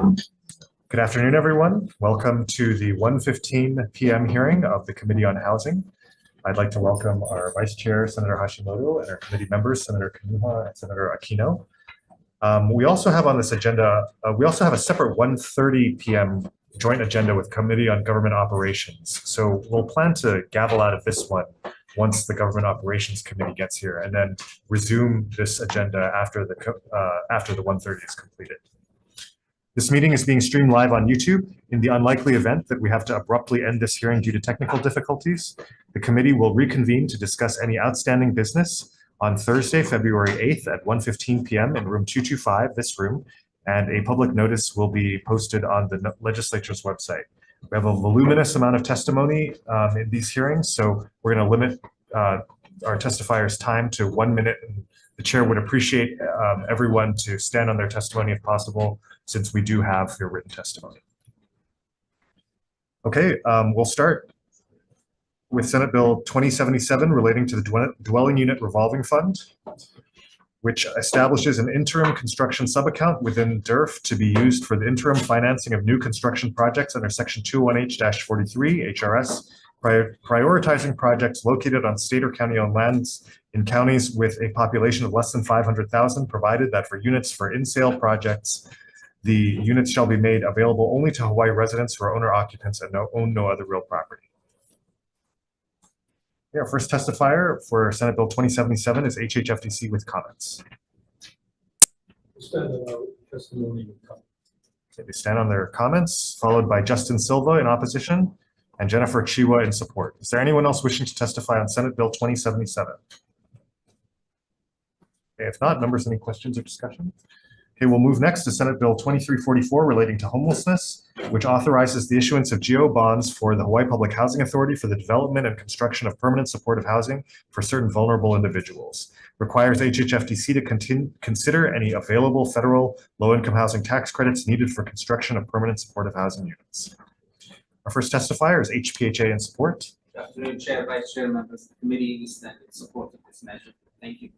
Good afternoon, everyone. Welcome to the 1:15 p.m. hearing of the Committee on Housing. I'd like to welcome our Vice Chair, Senator Hashimoto, and our committee members, Senator Kanuha and Senator Aquino. We also have on this agenda, we also have a separate 1:30 p.m. joint agenda with Committee on Government Operations. So we'll plan to gavel out of this one once the Government Operations Committee gets here, and then resume this agenda after the 1:30 is completed. This meeting is being streamed live on YouTube. In the unlikely event that we have to abruptly end this hearing due to technical difficulties, the committee will reconvene to discuss any outstanding business on Thursday, February 8th at 1:15 p.m. in room 225, this room, and a public notice will be posted on the legislature's website. We have a voluminous amount of testimony in these hearings, so we're going to limit our testifiers' time to 1 minute. And the chair would appreciate everyone to stand on their testimony if possible, since we do have your written testimony. Okay, we'll start with Senate Bill 2077 relating to the Dwelling Unit Revolving Fund, which establishes an interim construction subaccount within DERF to be used for the interim financing of new construction projects under Section 201H-43 HRS, prioritizing projects located on state or county-owned lands in counties with a population of less than 500,000, provided that for units for in-sale projects, the units shall be made available only to Hawaii residents who are owner-occupants and own no other real property. Our first testifier for Senate Bill 2077 is HHFDC with comments. Testimony. Okay, they stand on their comments, followed by Justin Silva in opposition and Jennifer Chiwa in support. Is there anyone else wishing to testify on Senate Bill 2077? Okay, if not, members, any questions or discussion? Okay, we'll move next to Senate Bill 2344 relating to homelessness, which authorizes the issuance of GO bonds for the Hawaii Public Housing Authority for the development and construction of permanent supportive housing for certain vulnerable individuals. Requires HHFDC to consider any available federal low-income housing tax credits needed for construction of permanent supportive housing units. Our first testifier is HPHA in support. Good afternoon, Chair, Vice Chair, members of the committee. We stand in support of this measure. Thank you.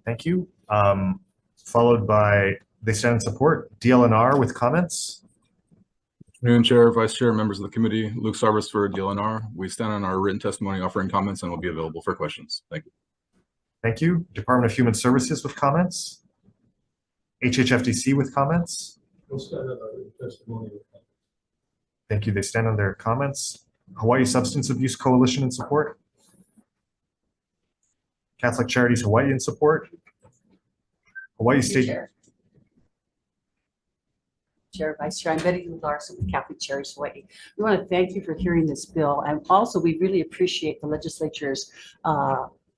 Thank you. Followed by, they stand in support, DLNR with comments. Good afternoon, Chair, Vice Chair, members of the committee. Luke Sarvis for DLNR. We stand on our written testimony offering comments and will be available for questions. Thank you. Thank you. Department of Human Services with comments. HHFDC with comments. We'll stand on our written testimony. Thank you. They stand on their comments. Hawaii Substance Abuse Coalition in support. Catholic Charities Hawaii in support. Hawaii State. Chair, Vice Chair, I'm Betty Larson with Catholic Charities Hawaii. We want to thank you for hearing this bill, and also we really appreciate the legislature's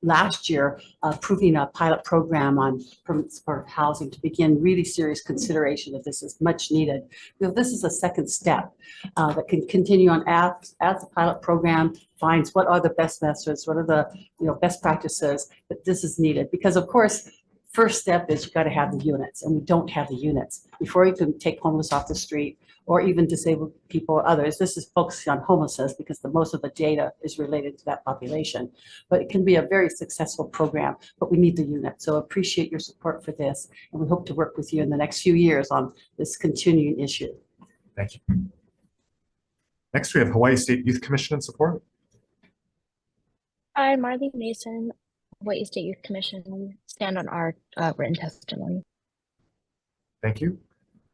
last year approving a pilot program on permanent supportive housing to begin really serious consideration of this is much needed. Because this is a second step that can continue on as the pilot program finds what are the best methods, what are the best practices, but this is needed because of course first step is you got to have the units, and we don't have the units before you can take homeless off the street or even disabled people or others. This is focusing on homelessness because most of the data is related to that population. But it can be a very successful program, but we need the unit. So appreciate your support for this, and we hope to work with you in the next few years on this continuing issue. Thank you. Next, we have Hawaii State Youth Commission in support. Hi, Marley Mason, Hawaii State Youth Commission. We stand on our written testimony. Thank you.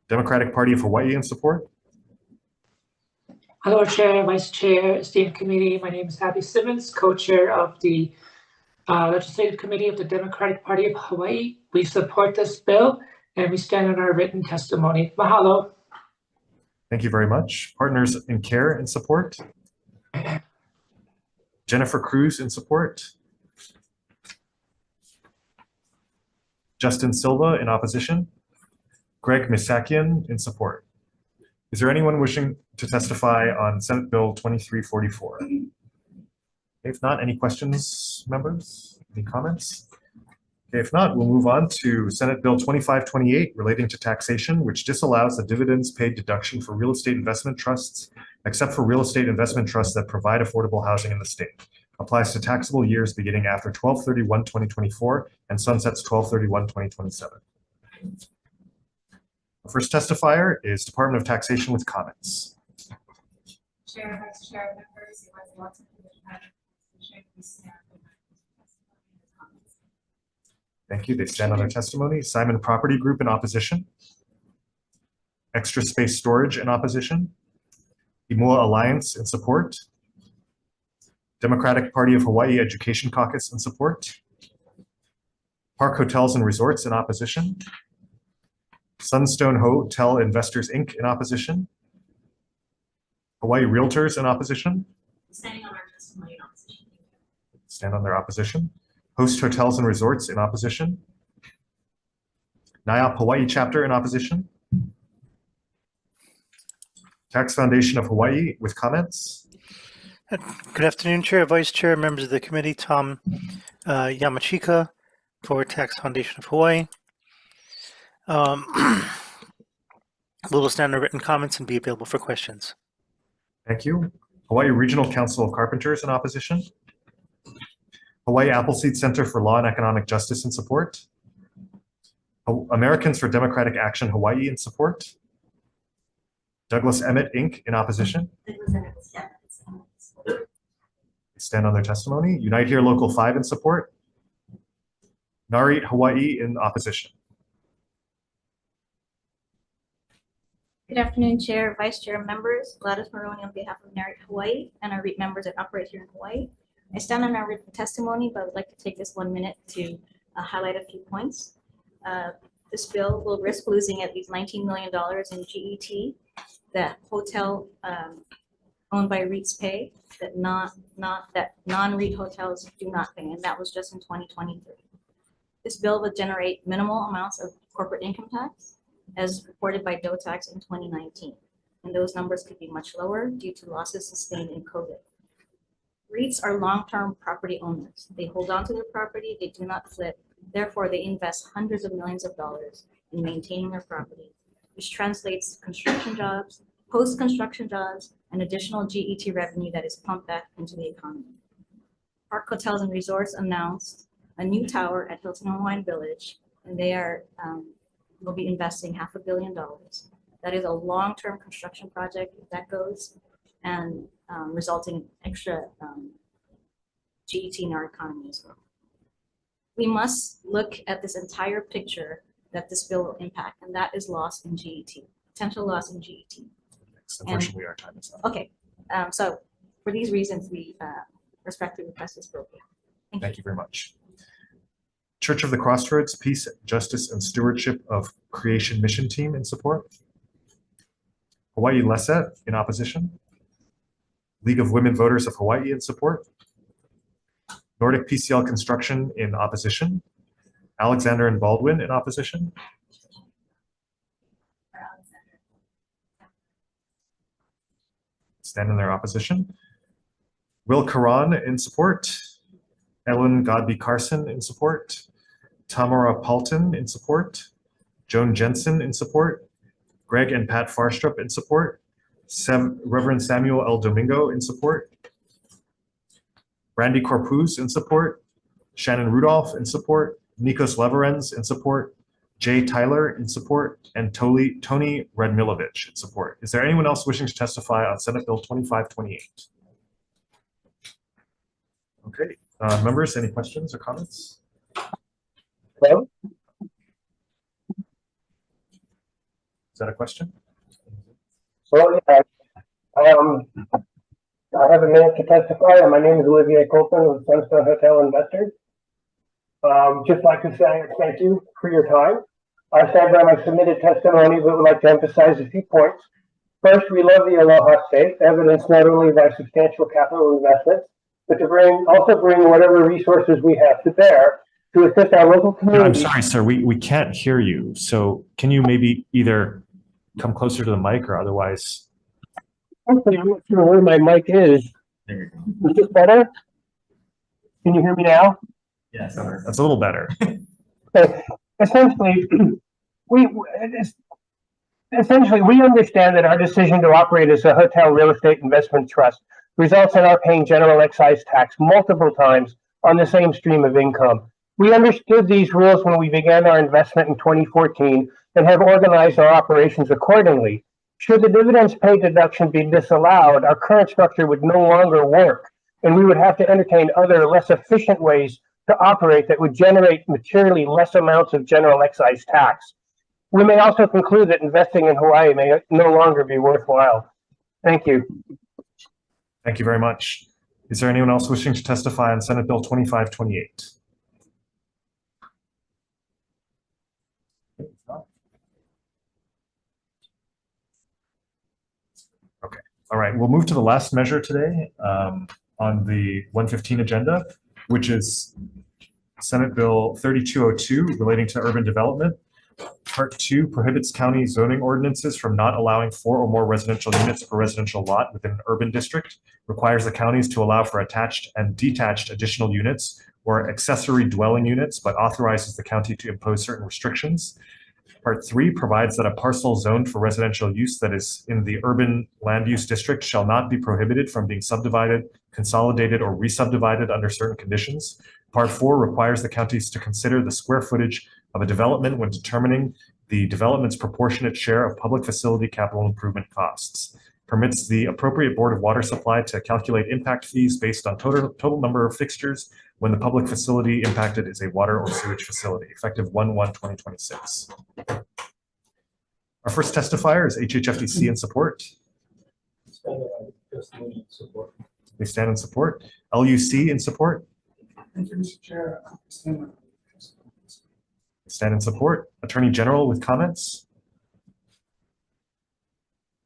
Democratic Party of Hawaii in support. Hello, Chair, Vice Chair, esteemed committee. My name is Abby Simmons, co-chair of the Legislative Committee of the Democratic Party of Hawaii. We support this bill and we stand on our written testimony. Mahalo. Thank you very much. Partners in Care in support. Jennifer Cruz in support. Justin Silva in opposition. Greg Misakian in support. Is there anyone wishing to testify on Senate Bill 2344? If not, any questions, members? Any comments? Okay, if not, we'll move on to Senate Bill 2528 relating to taxation, which disallows the dividends paid deduction for real estate investment trusts, except for real estate investment trusts that provide affordable housing in the state. Applies to taxable years beginning after 12/31/2024 and sunsets 12/31/2027. Our first testifier is Department of Taxation with comments. Chair, Vice Chair, members, it was lots of we stand for testimony and comments. Thank you. They stand on their testimony. Simon Property Group in opposition. Extra Space Storage in opposition. Imua Alliance in support. Democratic Party of Hawaii Education Caucus in support. Park Hotels and Resorts in opposition. Sunstone Hotel Investors Inc. in opposition. Hawaii Realtors in opposition. Standing on our testimony in opposition. Stand on their opposition. Host Hotels and Resorts in opposition. NIOP Hawaii Chapter in opposition. Tax Foundation of Hawaii with comments. Good afternoon, Chair, Vice Chair, members of the committee. Tom Yamachika for Tax Foundation of Hawaii. We will stand on written comments and be available for questions. Thank you. Hawaii Regional Council of Carpenters in opposition. Hawaii Appleseed Center for Law and Economic Justice in support. Americans for Democratic Action Hawaii in support. Douglas Emmett Inc. in opposition. Stand on their testimony. Unite Here Local 5 in support. Narit Hawaii in opposition. Good afternoon, Chair, Vice Chair, members. Gladys Maroney on behalf of Narit Hawaii and our REIT members that operate here in Hawaii. I stand on our written testimony, but I would like to take this 1 minute to highlight a few points. This bill will risk losing at least $19 million in GET that hotel owned by REITs pay, that non-REIT hotels do not pay, and that was just in 2023. This bill would generate minimal amounts of corporate income tax, as reported by DOTAX in 2019, and those numbers could be much lower due to losses sustained in COVID. REITs are long-term property owners. They hold on to their property, they do not flip, therefore they invest hundreds of millions of dollars in maintaining their property, which translates to construction jobs, post-construction jobs, and additional GET revenue that is pumped back into the economy. Park Hotels and Resorts announced a new tower at Hilton Hawaiian Village, and they will be investing $500 million. That is a long-term construction project if that goes, and resulting in extra GET in our economy as well. We must look at this entire picture that this bill will impact, and that is loss in GET, potential loss in GET. Unfortunately, our time is up. Okay, so for these reasons, we respectfully request this bill. Thank you very much. Church of the Crossroads Peace, Justice, and Stewardship of Creation Mission Team in support. Hawaii Leset in opposition. League of Women Voters of Hawaii in support. Nordic PCL Construction in opposition. Alexander and Baldwin in opposition. Stand in their opposition. Will Karan in support. Ellen Godby Carson in support. Tamara Paulton in support. Joan Jensen in support. Greg and Pat Farstrup in support. Reverend Samuel L. Domingo in support. Brandy Corpuz in support. Shannon Rudolph in support. Nikos Leverens in support. Jay Tyler in support. And Tony Redmilovich in support. Is there anyone else wishing to testify on Senate Bill 2528? Okay, members, any questions or comments? Hello? Is that a question? Well, yeah. I have a minute to testify. My name is Olivier Colton with Sunstone Hotel Investors. Just like to say thank you for your time. I stand by my submitted testimony, but would like to emphasize a few points. First, we love the Aloha State, evidenced not only by substantial capital investments, but to also bring whatever resources we have to bear to assist our local community. I'm sorry, sir, we can't hear you. So can you maybe either come closer to the mic or otherwise? Actually, I'm not sure where my mic is. There you go. Is this better? Can you hear me now? Yes, that's a little better. Okay. Essentially, we understand that our decision to operate as a hotel real estate investment trust results in our paying general excise tax multiple times on the same stream of income. We understood these rules when we began our investment in 2014, and have organized our operations accordingly. Should the dividends paid deduction be disallowed, our current structure would no longer work, and we would have to entertain other less efficient ways to operate that would generate materially less amounts of general excise tax. We may also conclude that investing in Hawaii may no longer be worthwhile. Thank you. Thank you very much. Is there anyone else wishing to testify on Senate Bill 2528? Okay. All right. We'll move to the last measure today on the 115 agenda, which is Senate Bill 3202 relating to urban development. Part 2 prohibits county zoning ordinances from not allowing 4 or more residential units per residential lot within an urban district, requires the counties to allow for attached and detached additional units or accessory dwelling units, but authorizes the county to impose certain restrictions. Part 3 provides that a parcel zoned for residential use that is in the urban land use district shall not be prohibited from being subdivided, consolidated, or re-subdivided under certain conditions. Part 4 requires the counties to consider the square footage of a development when determining the development's proportionate share of public facility capital improvement costs. Permits the appropriate board of water supply to calculate impact fees based on total number of fixtures when the public facility impacted is a water or sewage facility, effective 1/1/2026. Our first testifier is HHFDC in support. Testimony in support. They stand in support. LUC in support. Thank you, Mr. Chair. Stand in support. Attorney General with comments.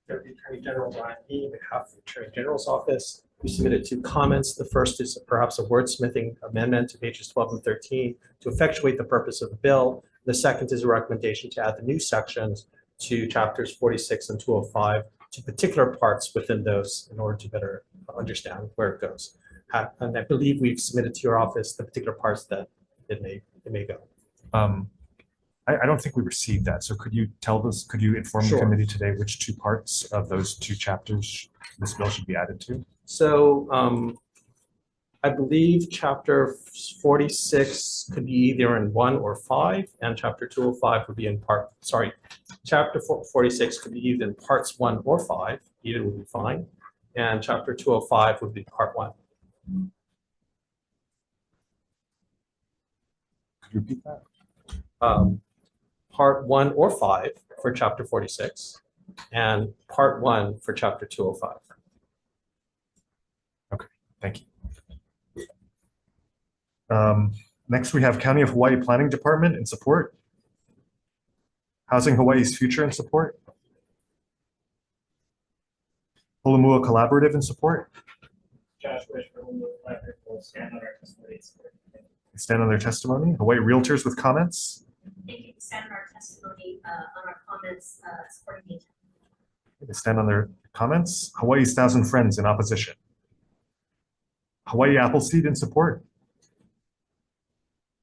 Deputy Attorney General Brian Lee, on behalf of the Attorney General's Office, we submitted 2 comments. The first is perhaps a wordsmithing amendment to pages 12 and 13 to effectuate the purpose of the bill. The second is a recommendation to add the new sections to chapters 46 and 205 to particular parts within those in order to better understand where it goes. And I believe we've submitted to your office the particular parts that it may go. I don't think we received that. So could you inform the committee today which 2 parts of those 2 chapters this bill should be added to? So I believe chapter 46 could be either in 1 or 5, and chapter 205 would be in chapter 46 could be either in parts 1 or 5, either would be fine, and chapter 205 would be part 1. Could you repeat that? Part 1 or 5 for chapter 46 and part 1 for chapter 205. Okay, thank you. Next we have County of Hawaii Planning Department in support. Housing Hawaii's Future in support. Holomua Collaborative in support. Josh Wish for Holomua Collaborative will stand on our testimony. They stand on their testimony. Hawaii Realtors with comments. Thank you. Stand on our testimony on our comments supporting the agenda. They stand on their comments. Hawaii's Thousand Friends in opposition. Hawaii Appleseed in support.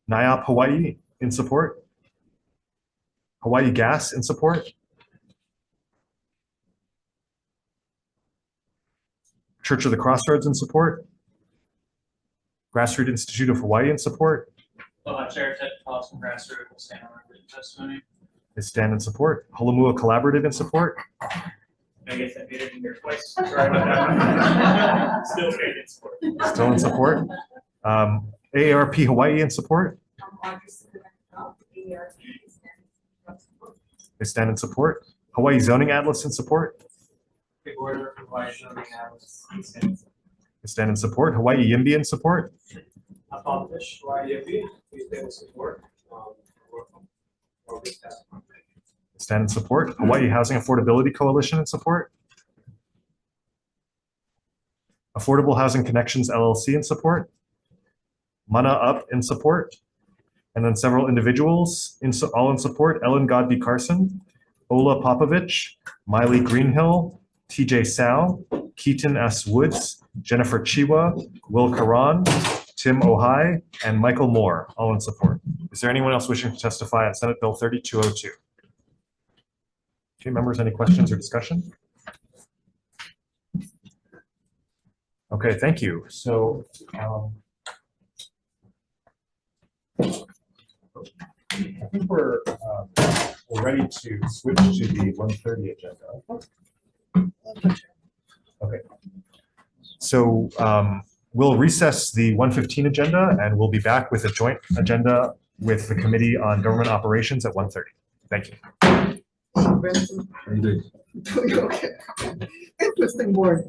NIOP Hawaii in support. Hawaii Gas in support. Church of the Crossroads in support. Grassroots Institute of Hawaii in support. Chair Ted Paulson, Grassroots will stand on our written testimony. They stand in support. Holomua Collaborative in support. I guess I made it in your twice. Sorry about that. Still staying in support. Still in support. AARP Hawaii in support. They stand in support. Hawaii Zoning Atlas in support. Big order for Hawaii Zoning Atlas. They stand in support. Hawaii Yimby in support. Fish, Hawaii Yimby, please stand in support. Stand in support. Hawaii Housing Affordability Coalition in support. Affordable Housing Connections LLC in support. Mana Up in support. And then several individuals all in support. Ellen Godby Carson, Ola Popovich, Miley Greenhill, TJ Sao, Keaton S. Woods, Jennifer Chiwa, Will Karan, Tim Ohai, and Michael Moore, all in support. Is there anyone else wishing to testify on Senate Bill 3202? Okay, members, any questions or discussion? Okay, thank you. So I think we're we're ready to switch to the 1:30 agenda. Okay. So we'll recess the 1:15 agenda and we'll be back with a joint agenda with the Committee on Government Operations at 1:30. Thank you. Okay. Interesting word.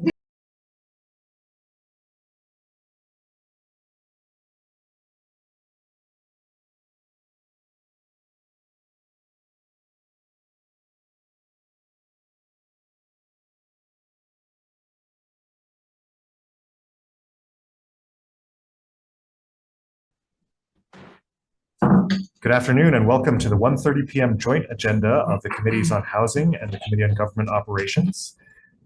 Good afternoon and welcome to the 1:30 p.m. joint agenda of the Committees on Housing and the Committee on Government Operations.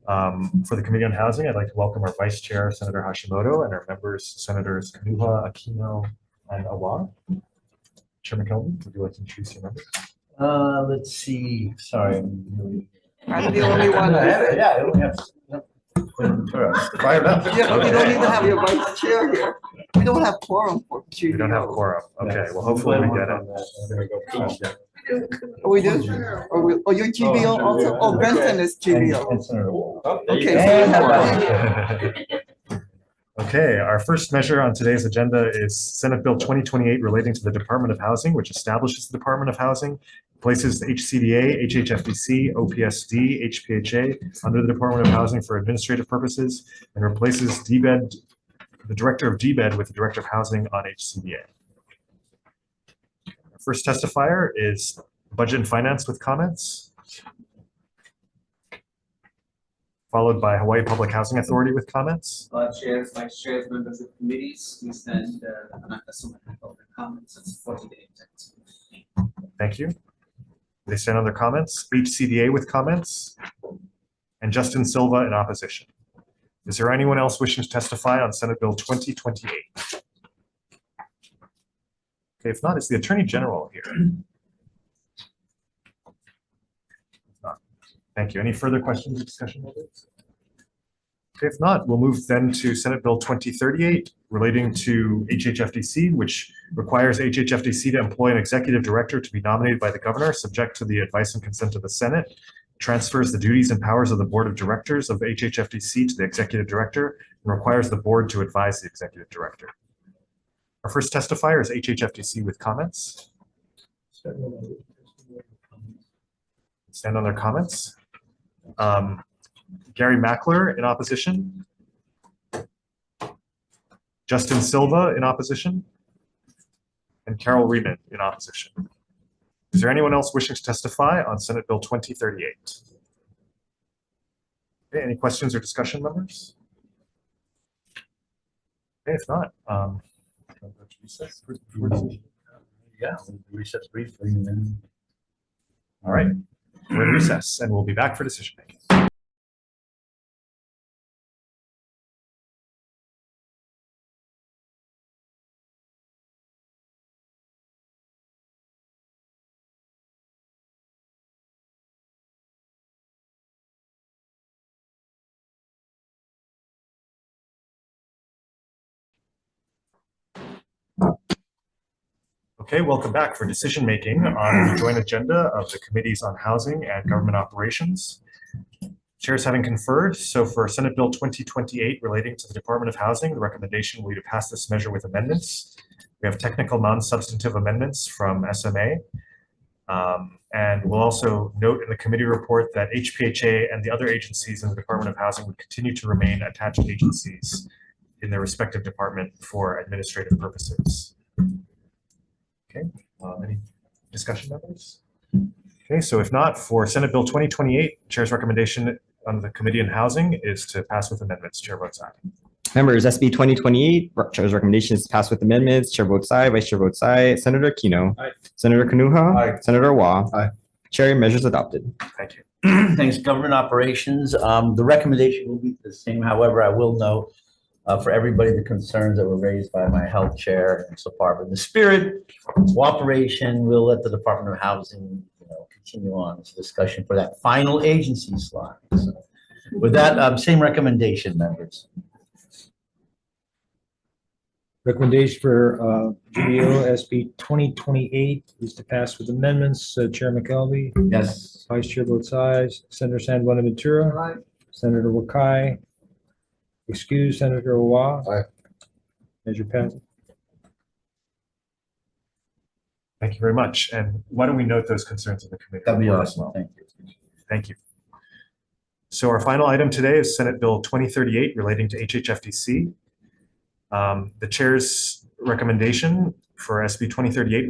For the Committee on Housing, I'd like to welcome our Vice Chair, Senator Hashimoto, and our members, Senators Kanuha, Aquino, and Awa. Chair McKelvey, would you like to introduce your members? Let's see, sorry. I'm the only one. Yeah, I only have. Fired up. Yeah, but we don't even have your vice chair here. We don't have quorum for GVO. We don't have quorum. Okay, well, hopefully we get it. There we go. Oh, we do? Oh, you're GVO also? Oh, Benson is GVO. Okay, so we have. Okay, our first measure on today's agenda is Senate Bill 2028 relating to the Department of Housing, which establishes the Department of Housing, places the HCDA, HHFDC, OPSD, HPHA under the Department of Housing for administrative purposes, and replaces DBED, the Director of DBED with the Director of Housing on HCDA. Our first testifier is Budget and Finance with comments, followed by Hawaii Public Housing Authority with comments. Chairs, vice chairs, members of committees, we stand on comments and supporting the intent. Thank you. They stand on their comments. HCDA with comments, and Justin Silva in opposition. Is there anyone else wishing to testify on Senate Bill 2028? Okay, if not, is the Attorney General here? Thank you. Any further questions or discussion? Okay, if not, we'll move then to Senate Bill 2038 relating to HHFDC, which requires HHFDC to employ an executive director to be nominated by the governor, subject to the advice and consent of the Senate, transfers the duties and powers of the board of directors of HHFDC to the executive director, and requires the board to advise the executive director. Our first testifier is HHFDC with comments. Stand on their comments. Gary Mackler in opposition. Justin Silva in opposition. And Carol Riemann in opposition. Is there anyone else wishing to testify on Senate Bill 2038? Okay, any questions or discussion, members? Okay, if not, recess. Yeah, recess briefly and then. All right, we're in recess and we'll be back for decision making. Okay, welcome back for decision making on the joint agenda of the Committees on Housing and Government Operations. Chairs having conferred, so for Senate Bill 2028 relating to the Department of Housing, the recommendation will be to pass this measure with amendments. We have technical non-substantive amendments from SMA. And we'll also note in the committee report that HPHA and the other agencies in the Department of Housing would continue to remain attached agencies in their respective department for administrative purposes. Okay, any discussion, members? Okay, so if not, for Senate Bill 2028, Chair's recommendation on the Committee on Housing is to pass with amendments. Chair votes aye. Members, SB 2028, Chair's recommendation is to pass with amendments. Chair votes aye, Vice Chair votes aye. Senator Aquino. Aye. Senator Kanuha. Aye. Senator Awa. Aye. Chair, measures adopted. Thank you. Thanks, government operations. The recommendation will be the same. However, I will note for everybody the concerns that were raised by my health chair and so far. But in the spirit of cooperation, we'll let the Department of Housing continue on this discussion for that final agency slot. So with that, same recommendation, members. Recommendation for GVO SB 2028 is to pass with amendments. Chair McKelvey. Yes. Vice Chair votes aye. Senator San Buenaventura. Aye. Senator Wakai. Excuse Senator Owa. Aye. Measure passes. Thank you very much. And why don't we note those concerns in the committee That'd be report as awesome. well? Thank you. Thank you. So our final item today is Senate Bill 2038 relating to HHFDC. The chair's recommendation for SB 2038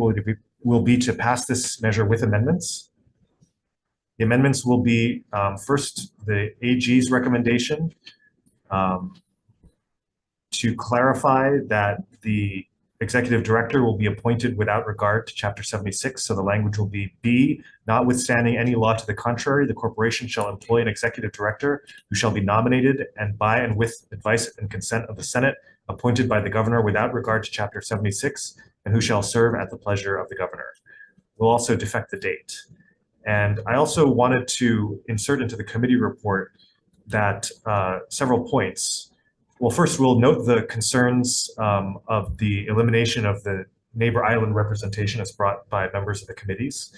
will be to pass this measure with amendments. The amendments will be first the AG's recommendation to clarify that the executive director will be appointed without regard to Chapter 76. So the language will be B, notwithstanding any law to the contrary, the corporation shall employ an executive director who shall be nominated and by and with advice and consent of the Senate, appointed by the governor without regard to Chapter 76, and who shall serve at the pleasure of the governor. We'll also defect the date. And I also wanted to insert into the committee report that several points. Well, first, we'll note the concerns of the elimination of the neighbor island representation as brought by members of the committees.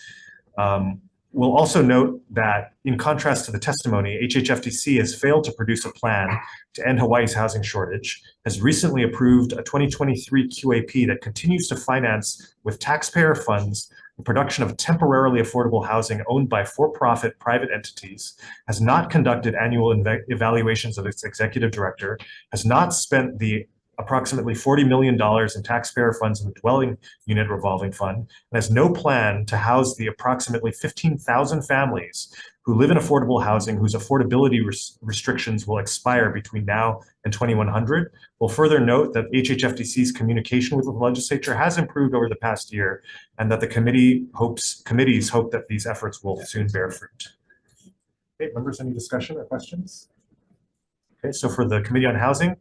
We'll also note that in contrast to the testimony, HHFDC has failed to produce a plan to end Hawaii's housing shortage, has recently approved a 2023 QAP that continues to finance with taxpayer funds the production of temporarily affordable housing owned by for-profit private entities, has not conducted annual evaluations of its executive director, has not spent the approximately $40 million in taxpayer funds in the dwelling unit revolving fund, and has no plan to house the approximately 15,000 families who live in affordable housing whose affordability restrictions will expire between now and 2100. We'll further note that HHFDC's communication with the legislature has improved over the past year, and that the committees hope that these efforts will soon bear fruit. Okay, members, any discussion or questions? Okay, so for the Committee on Housing,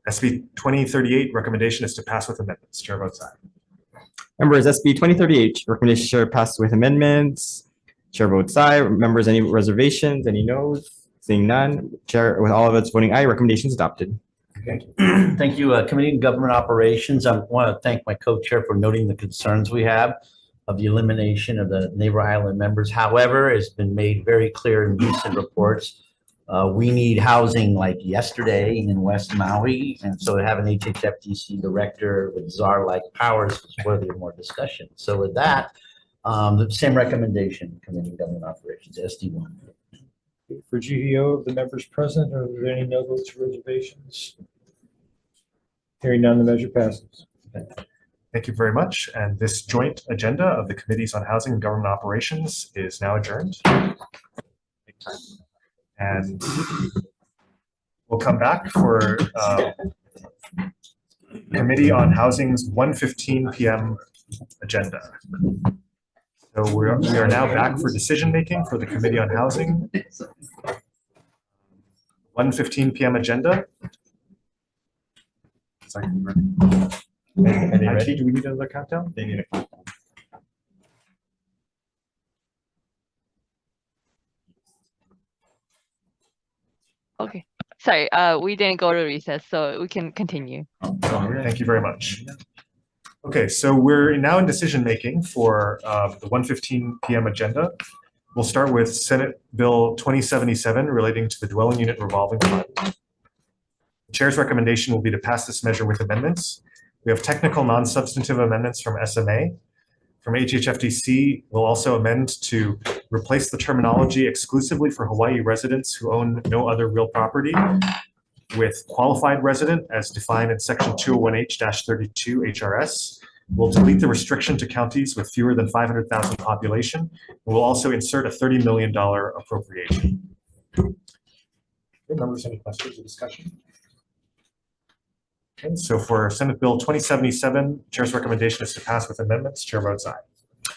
SB 2038 recommendation is to pass with amendments. Chair votes aye. Members, SB 2038 recommendation shall pass with amendments. Chair votes aye. Members, any reservations, any noes? Seeing none, Chair with all of its voting aye, recommendation is adopted. Thank you. Thank you, Committee on Government Operations. I want to thank my co-chair for noting the concerns we have of the elimination of the neighbor island members. However, it's been made very clear in recent reports, we need housing like yesterday in West Maui. And so to have an HHFDC director with czar-like powers is worthy of more discussion. So with that, the same recommendation, Committee on Government Operations, SD1. For GVO, of the members present, are there any no votes or reservations? Hearing none, the measure passes. Thank you very much. And this joint agenda of the Committees on Housing and Government Operations is now adjourned. And we'll come back for Committee on Housing's 1:15 p.m. agenda. So we are now back for decision making for the Committee on Housing. 1:15 p.m. agenda. IT, do we need another countdown? They need a countdown. Okay, sorry, we didn't go to recess, so we can continue. Thank you very much. Okay, so we're now in decision making for the 1:15 p.m. agenda. We'll start with Senate Bill 2077 relating to the dwelling unit revolving fund. The chair's recommendation will be to pass this measure with amendments. We have technical non-substantive amendments from SMA. From HHFDC, we'll also amend to replace the terminology exclusively for Hawaii residents who own no other real property with qualified resident as defined in section 201H-32 HRS. We'll delete the restriction to counties with fewer than 500,000 population. And we'll also insert a $30 million appropriation. Okay, members, any questions or discussion? Okay, so for Senate Bill 2077, Chair's recommendation is to pass with amendments. Chair votes aye.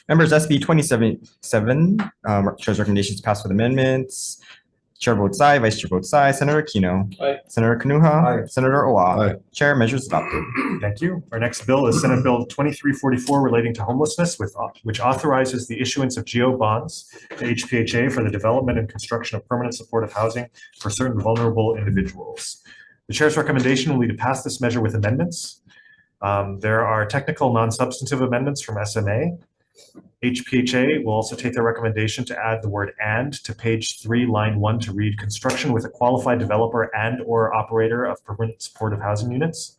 Members, SB 2077, Chair's recommendation is to pass with amendments. Chair votes aye, Vice Chair votes aye. Senator Aquino. Aye. Senator Kanuha. Aye. Senator Owa. Aye. Chair, measures adopted. Thank you. Our next bill is Senate Bill 2344 relating to homelessness, which authorizes the issuance of GO bonds to HPHA for the development and construction of permanent supportive housing for certain vulnerable individuals. The chair's recommendation will be to pass this measure with amendments. There are technical non-substantive amendments from SMA. HPHA will also take their recommendation to add the word "and" to page 3, line 1 to read construction with a qualified developer and/or operator of permanent supportive housing units.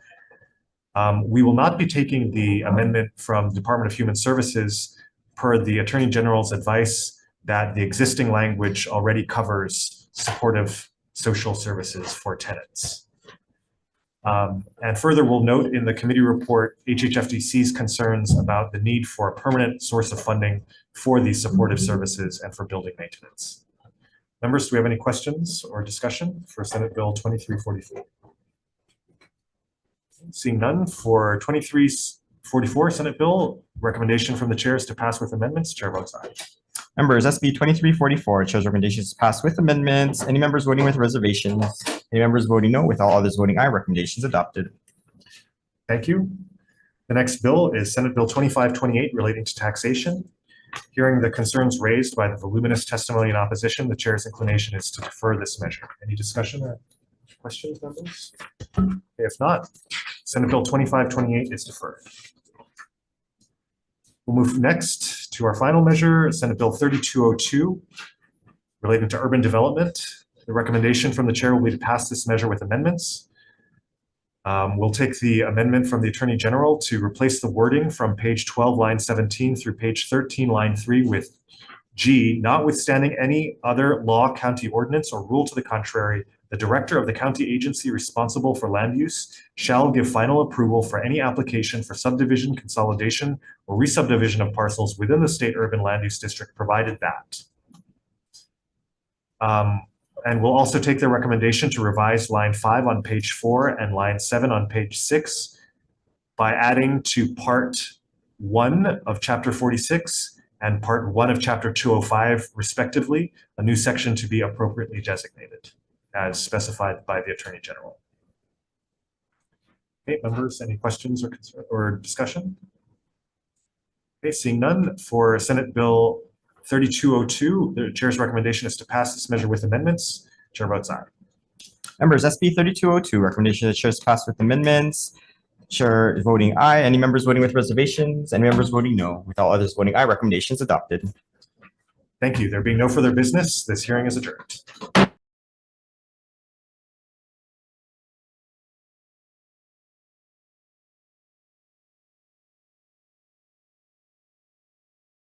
We will not be taking the amendment from Department of Human Services per the Attorney General's advice that the existing language already covers supportive social services for tenants. And further, we'll note in the committee report HHFDC's concerns about the need for a permanent source of funding for these supportive services and for building maintenance. Members, do we have any questions or discussion for Senate Bill 2344? Seeing none, for 2344 Senate Bill, recommendation from the chair is to pass with amendments. Chair votes aye. Members, SB 2344, Chair's recommendation is passed with amendments. Any members voting with reservations? Any members voting no? With all others voting aye, recommendations adopted. Thank you. The next bill is Senate Bill 2528 relating to taxation. Hearing the concerns raised by the voluminous testimony in opposition, the chair's inclination is to defer this measure. Any discussion or questions, members? Okay, if not, Senate Bill 2528 is deferred. We'll move next to our final measure, Senate Bill 3202, relating to urban development. The recommendation from the chair will be to pass this measure with amendments. We'll take the amendment from the Attorney General to replace the wording from page 12, line 17 through page 13, line 3 with G, notwithstanding any other law, county ordinance, or rule to the contrary, the director of the county agency responsible for land use shall give final approval for any application for subdivision, consolidation, or re-subdivision of parcels within the state urban land use district, provided that. And we'll also take their recommendation to revise line 5 on page 4 and line 7 on page 6 by adding to part 1 of chapter 46 and part 1 of chapter 205 respectively, a new section to be appropriately designated as specified by the Attorney General. Okay, members, any questions or discussion? Okay, seeing none, for Senate Bill 3202, the chair's recommendation is to pass this measure with amendments. Chair votes aye. Members, SB 3202, recommendation of the chair is passed with amendments. Chair is voting aye. Any members voting with reservations? Any members voting no? With all others voting aye, recommendations adopted. Thank you. There being no further business, this hearing is adjourned.